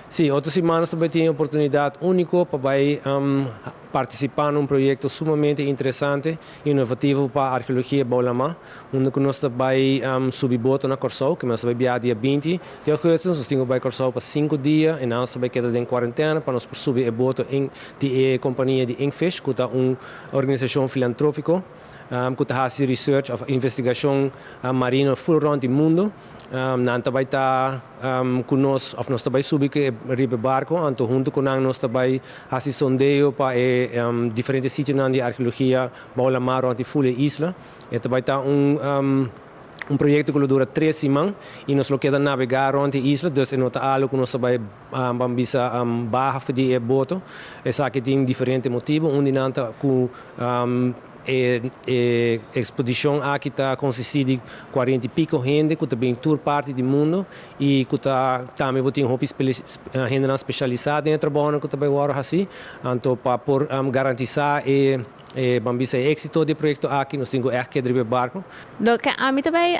Sim, outras semanas também tem oportunidade única para participar num projeto sumamente interessante e inovativo para a arqueologia Baulama, onde nós também subir na Corsol, que nós vamos dia 20 de agosto, nós temos para Corsol para 5 dias, e nós também queda em quarentena para nós subir a boto em de companhia de Inkfish, que é uma organização filantrópica, que faz research of investigação marina full round o mundo. Nós também está conosco, nós também subimos o barco, então junto com nós também fazemos sondeio para diferentes sítios de arqueologia, Baulama, onde full isla. E também está um projeto que dura 3 semanas e nós queremos navegar around a isla, dus in outra algo que nós também vamos barra de a boto. Essa aqui tem diferentes motivos, onde nós com a exposição aqui está consistida de 40 e pico gente que também tour parte do mundo e que também tem gente especializada em trabalho que também agora assim, então para garantizar o êxito do projeto aqui nós temos que driver barco. Lo que a mim também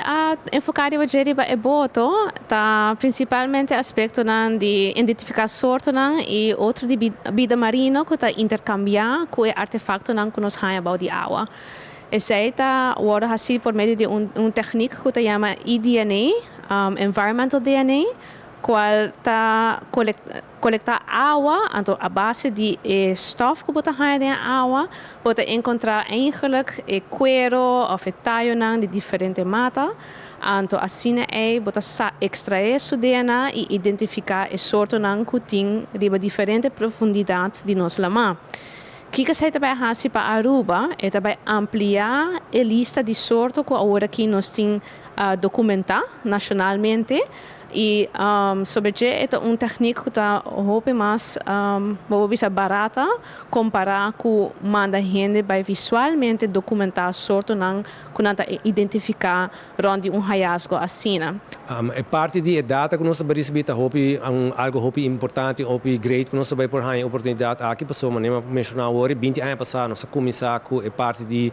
enfocar o geriba é boto, tá principalmente aspecto de identificar sorte e outro de vida marina que tá intercambiar com o artefacto que nós temos about de água. Esse está agora assim por meio de técnica que se chama eDNA, Environmental DNA, qual está coletar água, então a base de stof que você tem na água, você encontrar eigenlijk cuero ou talho de diferentes matas. Então assim você extrair seu DNA e identificar a sorte que tem de diferentes profundidades de nossa lama. O que você também faz para Aruba é também ampliar a lista de sortes que agora aqui nós temos documentar nacionalmente. E sobre isso é técnica que está mais barata comparar com manda gente vai visualmente documentar a sorte que identificar onde hallazgo assim. É parte da data que nós também recebemos algo importante, great que nós também por a oportunidade aqui passou, mas nem mencionar agora 20 anos passados nós começamos com a parte de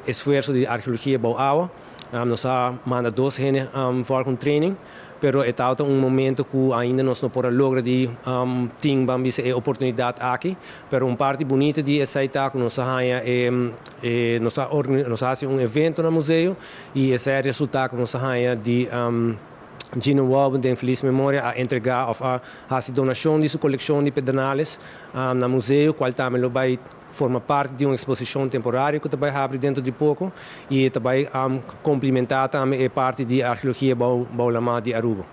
esforço de arqueologia boa. Nós manda 2 gente para com training, pero é tal momento que ainda nós não podemos lograr de ter a oportunidade aqui, pero parte bonita de aceitar que nós fazemos evento no museu e esse é o resultado que nós de Gino Walben, de Feliz Memória, a entregar a donação de sua coleção de pedernales no museu, qual também vai forma parte de uma exposição temporária que também abre dentro de pouco e também complementar também a parte de arqueologia Baulama de Aruba.